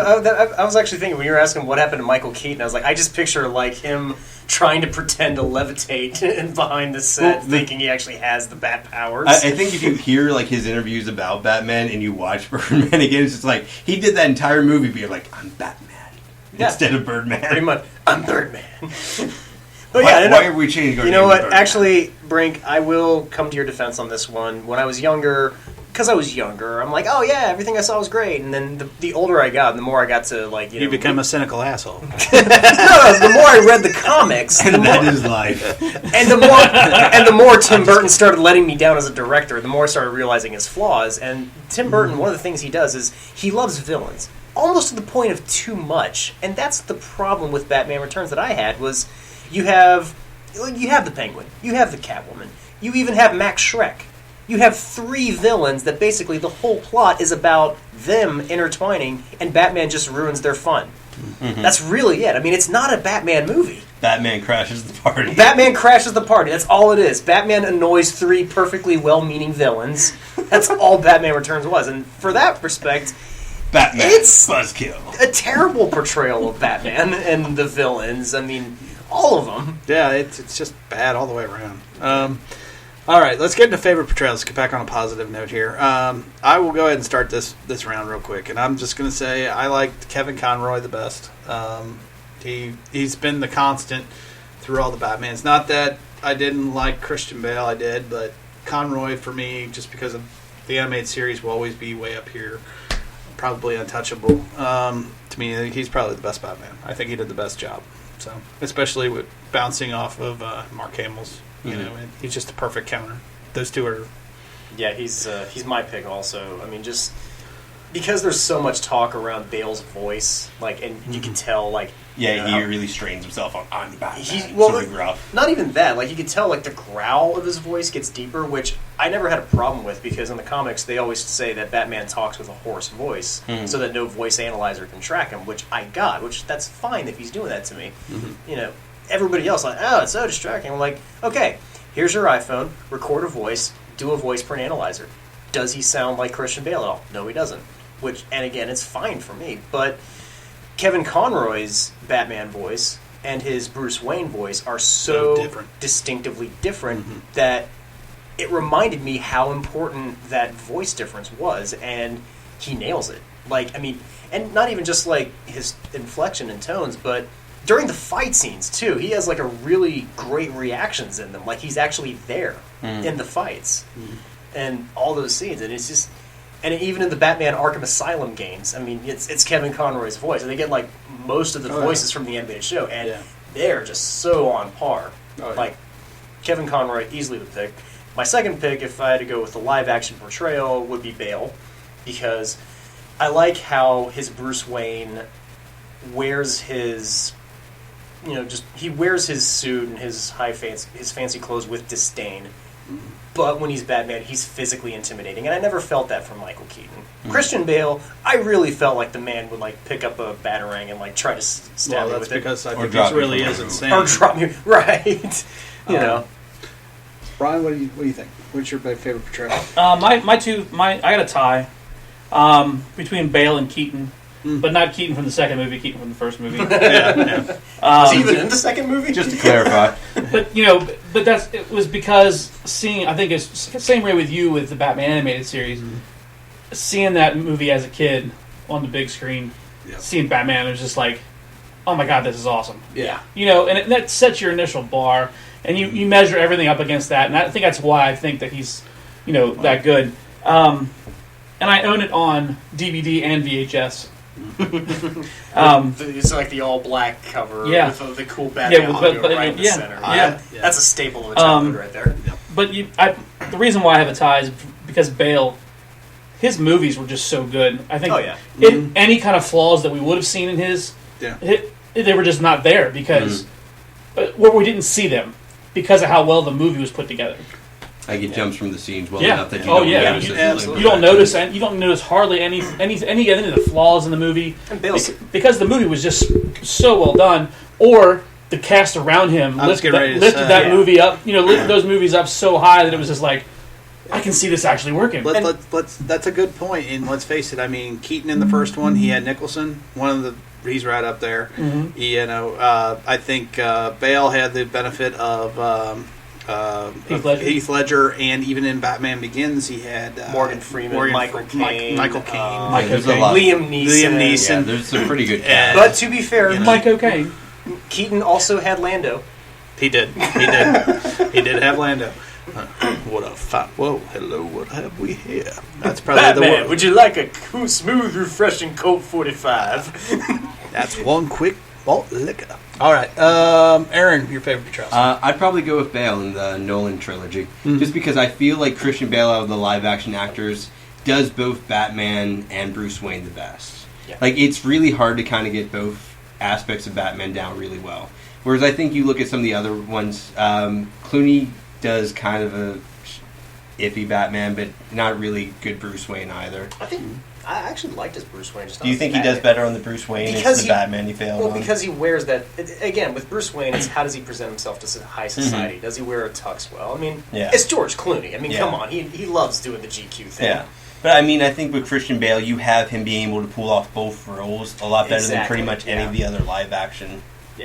I was actually thinking when you were asking what happened to Michael Keaton, I was like, I just picture like him trying to pretend to levitate and behind the set, thinking he actually has the bat powers. I think if you hear like his interviews about Batman and you watch Birdman again, it's just like he did that entire movie, but you're like, I'm Batman instead of Birdman. Pretty much, I'm Birdman. But yeah, why are we changing our You know name what? to Birdman? Actually, Brink, I will come to your defense on this one. When I was younger, because I was younger, I'm like, oh yeah, everything I saw was great. And then the older I got, the more I got to like, You become a cynical asshole. no, the more I read the comics, And that is life. and the more Tim Burton started letting me down as a director, the more I started realizing his flaws. And Tim Burton, one of the things he does is he loves villains, almost to the point of too much. And that's the problem with Batman Returns that I had was you have the Penguin, you have the Catwoman, you even have Max Schreck. You have 3 villains that basically the whole plot is about them intertwining, and Batman just ruins their fun. Mm-hmm. That's really it. I mean, it's not a Batman movie. Batman crashes the party. Batman crashes the party. That's all it is. Batman annoys 3 perfectly well-meaning villains. That's all Batman Returns was. And for that respect, Batman it's buzzkill. a terrible portrayal of Batman and the villains. I mean, all of them. Yeah, it's just bad all the way around. All right, let's get into favorite portrayals. Let's get back on a positive note here. I will go ahead and start this round real quick, and I'm just going to say I liked Kevin Conroy the best. He's been the constant through all the Batmans. Not that I didn't like Christian Bale, I did, but Conroy for me, just because of the animated series, will always be way up here. Probably untouchable. To me, he's probably the best Batman. I think he did the best job. So, especially with bouncing off of Mark Hamill's. You know, he's just a perfect counter. Those two are. Yeah, he's my pick also. I mean, just because there's so much talk around Bale's voice, like, and you can tell, like, Yeah, you know, he really strains himself on Batman. He's well, Sort of gruff. not even that. Like, you could tell, like, the growl of his voice gets deeper, which I never had a problem with because in the comics they always say that Batman talks with a hoarse voice, so that no voice analyzer can track him. Which I got, which that's fine if he's doing that to me. You know. Everybody else like, oh, it's so distracting. I'm like, okay, here's your iPhone, record a voice, do a voice print analyzer. Does he sound like Christian Bale at all? No, he doesn't. Which, and again, it's fine for me. But Kevin Conroy's Batman voice and his Bruce Wayne voice are so distinctively different that it reminded me how important that voice difference was, and he nails it. Like, I mean, and not even just like his inflection and tones, but during the fight scenes, too, he has, like, a really great reactions in them. Like, he's actually there in the fights. And all those scenes. And it's just... And even in the Batman Arkham Asylum games, I mean, it's Kevin Conroy's voice. And they get, like, most of the voices from the animated show. And they're just so on par. Like, Kevin Conroy, easily the pick. My second pick, if I had to go with the live-action portrayal, would be Bale. Because I like how his Bruce Wayne wears his... You know, just he wears his suit and his his fancy clothes with disdain. But when he's Batman, he's physically intimidating, and I never felt that from Michael Keaton. Christian Bale, I really felt like the man would like pick up a batarang and like try to stab me with it. Because I think he really is insane. Or drop me, right? You know. Brian, what do you think? What's your favorite portrayal? I got a tie between Bale and Keaton. But not Keaton from the second movie, Keaton from the first movie. Was he even in the second movie? Just to clarify. But it was because seeing, I think it's the same way with you with the Batman animated series, seeing that movie as a kid on the big screen, seeing Batman, it was just like, oh my god, this is awesome. Yeah. You know, and that sets your initial bar, and you measure everything up against that, and I think that's why I think that he's, that good. And I own it on DVD and VHS. It's like the all black cover with the cool Batman logo right in the center. That's a staple of a childhood right there. But the reason why I have a tie is because Bale, his movies were just so good. I think any kind of flaws that we would have seen in his, they were just not there because we didn't see them because of how well the movie was put together. Like it jumps from the scenes well Yeah. enough that you Oh, don't yeah. notice You- it. absolutely. You don't notice hardly any of the flaws in the movie And Bale's- because the movie was just so well done, or the cast around him I was lifted getting ready to lifted say, that yeah. movie up. Lifted those movies up so high that it was just like, I can see this actually working. Let's. That's a good point. And let's face it. I mean, Keaton in the first one, he had Nicholson. He's right up there. Mhm. You know, I think Bale had the benefit of Heath Ledger, and even in Batman Begins, he had Morgan Freeman, Michael Caine, Michael Caine, Michael There's a Caine. lot. Liam Neeson. Yeah, there's some pretty good cast. But to be fair, Mike O'Kane. Keaton also had Lando. He did. He did have Lando. What a fat! Whoa, hello. What have we here? That's probably the Batman, word. would you like a cool, smooth, refreshing Colt 45? That's one quick malt liquor. All right, Aaron, your favorite Charles? I'd probably go with Bale in the Nolan trilogy, just because I feel like Christian Bale out of the live-action actors does both Batman and Bruce Wayne the best. Yeah. Like, it's really hard to kind of get both aspects of Batman down really well. Whereas I think you look at some of the other ones, Clooney does kind of a iffy Batman, but not really good Bruce Wayne either. I actually liked his Bruce Wayne. Do you think he does better on the Bruce Wayne Because as the he- Batman he failed Well, on? because he wears that. Again, with Bruce Wayne, it's how does he present himself to high society? Does he wear a tux well? I mean, Yeah. it's George Clooney. I mean, Yeah. come on. He loves doing the GQ thing. Yeah. But I mean, I think with Christian Bale, you have him being able to pull off both roles a lot better than pretty much any of the other live action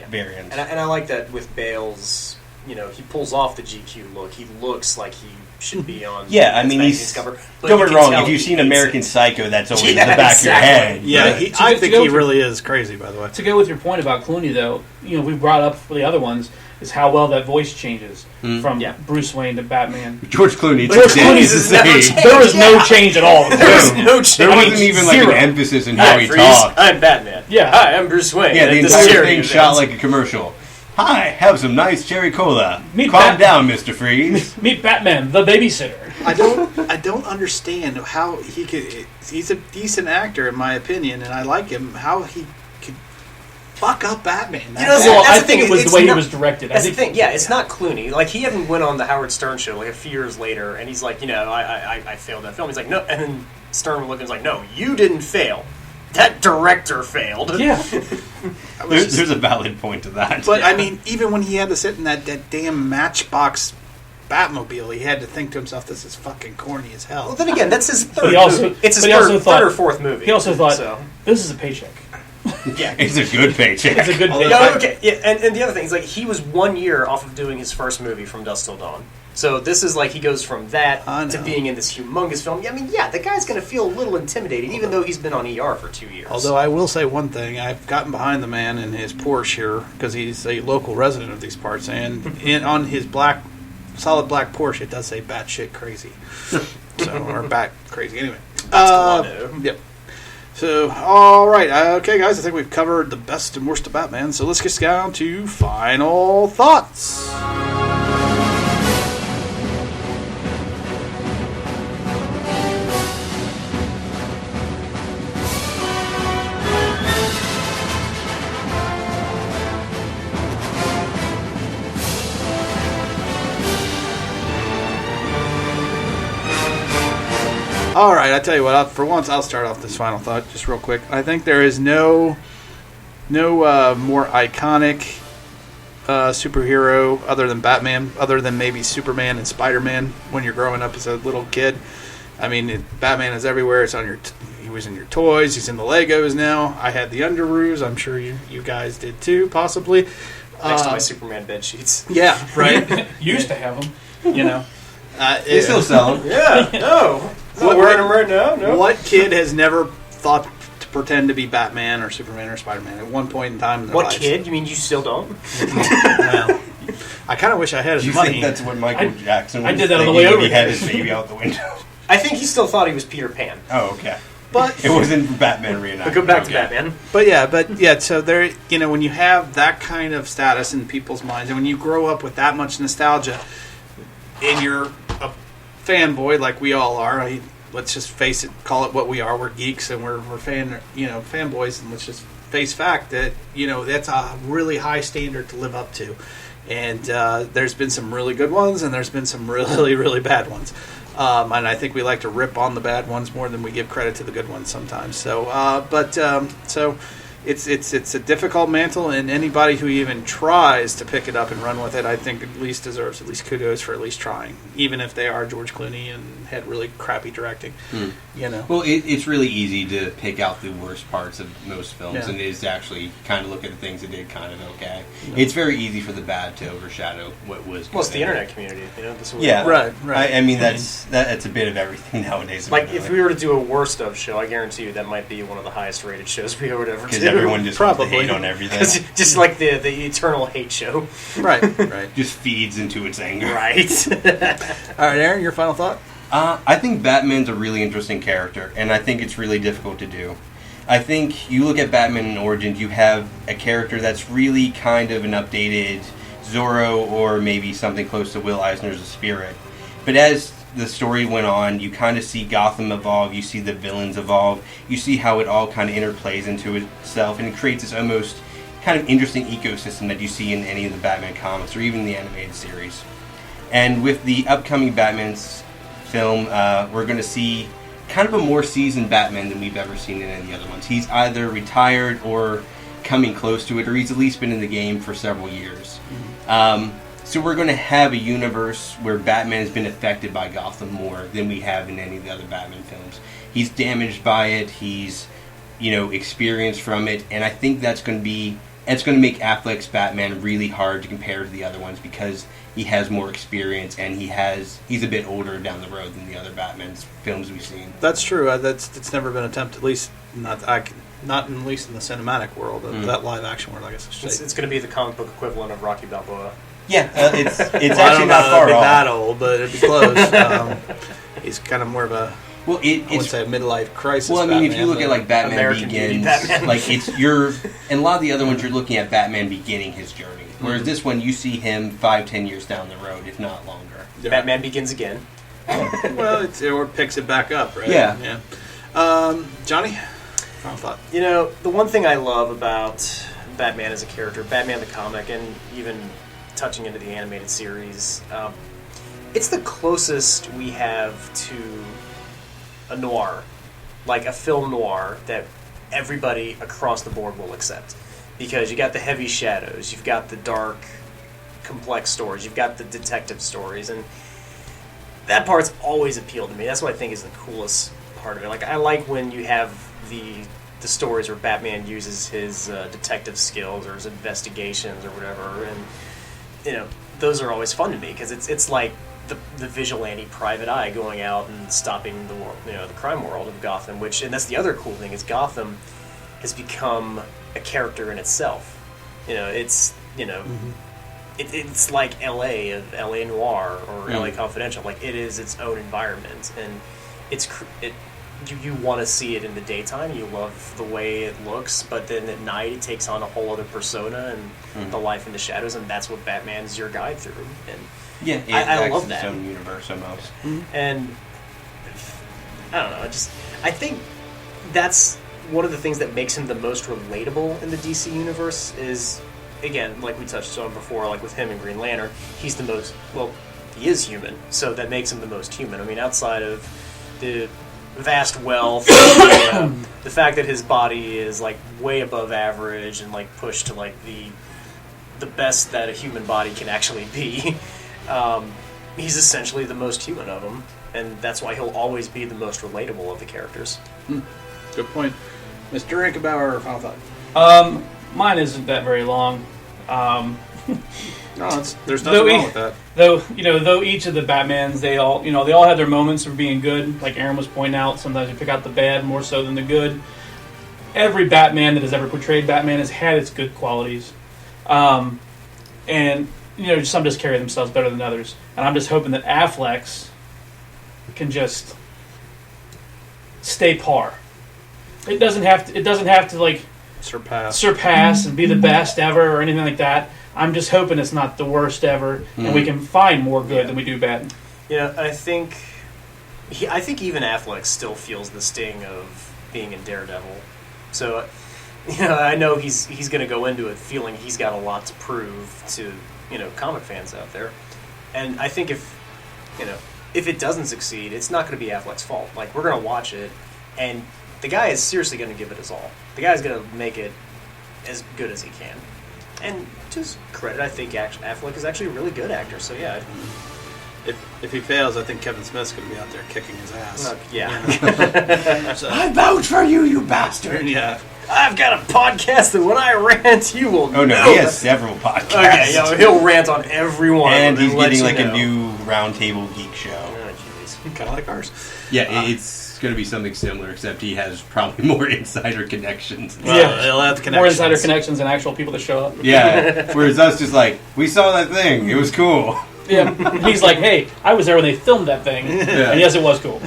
variants. And I like that with Bale's, he pulls off the GQ look. He looks like he should be on Yeah, I mean, magazine's he's. cover. But Don't you get me can wrong, tell if you've he seen hates American it. Psycho, that's always in Yeah, the back exactly. of your head. Yeah, But- I to think go he for- really is crazy. By the way, To go with your point about Clooney, though, we brought up for the other ones is how well that voice changes from Yeah. Bruce Wayne to Batman. George Clooney, George Clooney's Clooney's the never same. changed. There was no change at all. There's no change. There wasn't even like Zero. an emphasis in how Hi, he Freeze. talked. I'm Batman. Yeah. Hi, I'm Bruce Wayne. Yeah, the At this entire charity thing event. shot like a commercial. Hi, have some nice cherry cola. Meet Calm Bat- down, Mr. Freeze. Meet Batman, the babysitter. I don't understand how he could. He's a decent actor in my opinion, and I like him. How he could fuck up Batman? Well, That's I the think thing, it was it's the way he not- was directed. That's the thing. Yeah, it's not Clooney. Like, he even went on the Howard Stern show like a few years later, and he's like, I failed that film. He's like, no, and then Stern would look and was like, no, you didn't fail. That director failed. Yeah. There's a valid point to that. But I mean, even when he had to sit in that damn Matchbox Batmobile, he had to think to himself, "This is fucking corny as hell." Well, then again, that's his third he also- movie. It's his but he also third or thought- fourth movie. He also thought, So, this is a paycheck. yeah. It's a good paycheck. It's a good Although- paycheck. No, okay, yeah, and the other thing is, like, he was 1 year off of doing his first movie, From Dusk Till Dawn. So this is like he goes from that I to know. being in this humongous film. Yeah, I mean, yeah, the guy's going to feel a little intimidated, even though he's been on ER for 2 years. Although I will say one thing, I've gotten behind the man in his Porsche here because he's a local resident of these parts, and on his solid black Porsche, it does say "batshit crazy," or "bat crazy." Anyway, yep. So, all right, okay, guys, I think we've covered the best and worst of Batman. So let's get down to final thoughts. All right, I tell you what. For once, I'll start off this final thought just real quick. I think there is no more iconic superhero other than Batman, other than maybe Superman and Spider-Man. When you're growing up as a little kid, I mean, Batman is everywhere. It's on your. He was in your toys. He's in the Legos now. I had the Underoos. I'm sure you guys did too, possibly. Next to my Superman bed sheets. Yeah, right. Used to have them, They still sell them. Yeah, no. Not wearing them right now, no. What kid has never thought to pretend to be Batman or Superman or Spider-Man at one point in time in their What lives? kid? You mean you still don't? Well, I kind of wish I had his Do you money. think that's what Michael Jackson was I did that on the thinking way when over he had here. his baby out the window? I think he still thought he was Peter Pan. Oh, okay. but It wasn't Batman reenactment. But go back to okay. Batman. but yeah. So there, when you have that kind of status in people's minds, and when you grow up with that much nostalgia, and you're a fanboy like we all are. Let's just face it, call it what we are. We're geeks and we're fanboys, and let's just face fact that that's a really high standard to live up to. And there's been some really good ones, and there's been some really, really bad ones. And I think we like to rip on the bad ones more than we give credit to the good ones sometimes. So, so it's a difficult mantle, and anybody who even tries to pick it up and run with it, I think at least deserves at least kudos for at least trying, even if they are George Clooney and had really crappy directing. You know. Well, it's really easy to pick out the worst parts of most films, Yeah. and it is to actually kind of look at the things that did kind of okay. Yeah. It's very easy for the bad to overshadow what was. Well, it's the good. internet community. You know, this is what Yeah, Right. I mean, that's a bit of everything nowadays. Like, if we were to do a worst of show, I guarantee you that might be one of the highest rated shows we would ever do. because everyone just wants to Probably. hate on everything, just like the eternal hate show. Right. Right. just feeds into its anger. Right. All right, Aaron, your final thought? I think Batman's a really interesting character, and I think it's really difficult to do. I think you look at Batman in Origins, you have a character that's really kind of an updated Zorro, or maybe something close to Will Eisner's Spirit. But as the story went on, you kind of see Gotham evolve, you see the villains evolve, you see how it all kind of interplays into itself, and it creates this almost kind of interesting ecosystem that you see in any of the Batman comics, or even the animated series. And with the upcoming Batman's film, we're going to see kind of a more seasoned Batman than we've ever seen in any of the other ones. He's either retired or coming close to it, or he's at least been in the game for several years. So we're going to have a universe where Batman has been affected by Gotham more than we have in any of the other Batman films. He's damaged by it. He's, experienced from it, and I think it's going to make Affleck's Batman really hard to compare to the other ones because he has more experience and he's a bit older down the road than the other Batman's films we've seen. That's true. It's never been attempted, at least not at least in the cinematic world, that live action world, I guess I should say. It's going to be the comic book equivalent of Rocky Balboa. Yeah, it's Well, I actually don't not know far it'd be off. that old, but it'd be close. He's kind of more of a, Well, I wouldn't say a midlife crisis. Well, I mean, if you Batman, look at like Batman American Beauty Begins, Batman. like and a lot of the other ones you're looking at Batman beginning his journey, whereas this one you see him 5-10 years down the road, if not longer. Yeah. Batman Begins Again. Well, or picks it back up, right? Yeah. Johnny, final thought. The one thing I love about Batman as a character, Batman the comic, and even touching into the animated series, it's the closest we have to a noir, like a film noir that everybody across the board will accept. Because you got the heavy shadows, you've got the dark, complex stories, you've got the detective stories, and that part's always appealed to me. That's what I think is the coolest part of it. Like, I like when you have the stories where Batman uses his detective skills or his investigations or whatever, and those are always fun to me because it's like the vigilante private eye going out and stopping the world, the crime world of Gotham. And that's the other cool thing is Gotham has become a character in itself. It's like L.A. of L.A. Noir or L.A. Confidential. Like, it is its own environment, and you want to see it in the daytime. You love the way it looks, but then at night it takes on a whole other persona and the life in the shadows, and that's what Batman's your guide through. And Yeah, I love its that. own universe almost. And I don't know. I think that's one of the things that makes him the most relatable in the DC universe. Is, again, like we touched on before, like with him and Green Lantern, he's the most, he is human, so that makes him the most human. I mean, outside of the vast wealth, the fact that his body is like way above average and like pushed to like the best that a human body can actually be, he's essentially the most human of them, and that's why he'll always be the most relatable of the characters. Good point. Mr. Rinkebauer, final thought. Mine isn't that very long. No, there's nothing wrong with that. Though each of the Batmans, they all have their moments for being good. Like Aaron was pointing out, sometimes you pick out the bad more so than the good. Every Batman that has ever portrayed Batman has had its good qualities, and some just carry themselves better than others. And I'm just hoping that Affleck's can just stay par. It doesn't have to like surpass and be the best ever or anything like that. I'm just hoping it's not the worst ever, and we can find more good than we do bad. I think even Affleck still feels the sting of being in Daredevil. So, I know he's going to go into it feeling he's got a lot to prove to comic fans out there. And I think if it doesn't succeed, it's not going to be Affleck's fault. Like, we're going to watch it, and the guy is seriously going to give it his all. The guy's going to make it as good as he can. And to his credit, I think Affleck is actually a really good actor. So yeah. If he fails, I think Kevin Smith's going to be out there kicking his ass. So, I vouch for you, you bastard. Yeah. I've got a podcast that when I rant, you will know. Oh, no, he has several podcasts. Okay, he'll rant on everyone. And he's getting like a new Roundtable Geek show. Oh, jeez. Kind of like ours. Yeah, it's going to be something similar, except he has probably more insider connections. Well, he'll have connections. More insider connections than actual people that show up. Yeah, whereas us just like, we saw that thing, it was cool. Yeah, he's like, hey, I was there when they filmed that thing. Yeah. And yes, it was cool.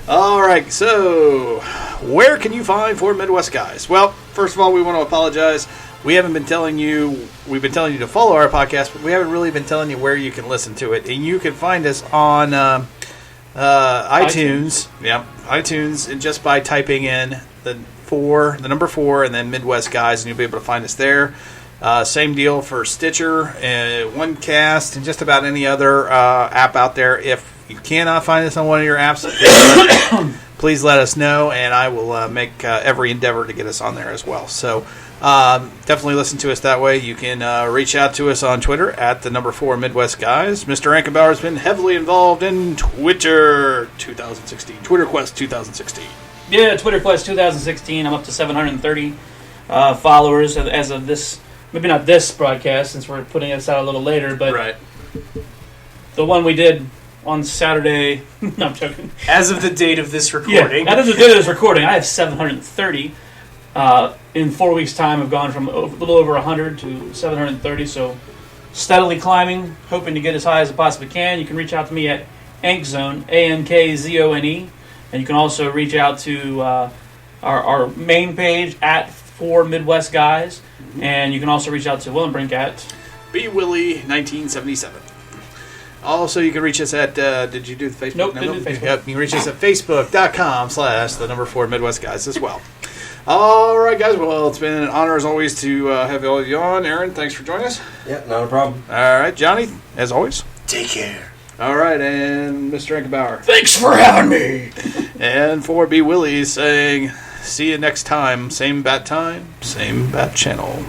All right, so where can you find Four Midwest Guys? Well, first of all, we want to apologize. We've been telling you to follow our podcast, but we haven't really been telling you where you can listen to it. And you can find us on iTunes. Yep, iTunes, and just by typing in the number 4, and then Midwest Guys, and you'll be able to find us there. Same deal for Stitcher, OneCast, and just about any other app out there. If you cannot find us on one of your apps, please let us know, and I will make every endeavor to get us on there as well. So definitely listen to us that way. You can reach out to us on Twitter at the number 4 Midwest Guys. Mr. Ankenbauer has been heavily involved in Twitter Quest 2016. Yeah, Twitter Quest 2016. I'm up to 730 followers as of this. Maybe not this broadcast, since we're putting this out a little later, but right. The one we did on Saturday. No, I'm joking. As of the date of this recording. Yeah, as of the date of this recording, I have 730. In 4 weeks' time, I've gone from a little over 100 to 730, so steadily climbing, hoping to get as high as I possibly can. You can reach out to me at Ankzone, ANKZONE, and you can also reach out to our main page at 4 Midwest Guys, and you can also reach out to Willenbrink at BWilly1977. Also, you can reach us at, did you do the Facebook? Nope, didn't do Facebook. Yep, you can reach us at facebook.com/the number 4 Midwest Guys as well. All right, guys. Well, it's been an honor, as always, to have all of you on. Aaron, thanks for joining us. Yeah, not a problem. All right, Johnny, as always. Take care. All right, and Mr. Ankenbauer. Thanks for having me. And for B. Willie saying, see you next time. Same bat time, same bat channel.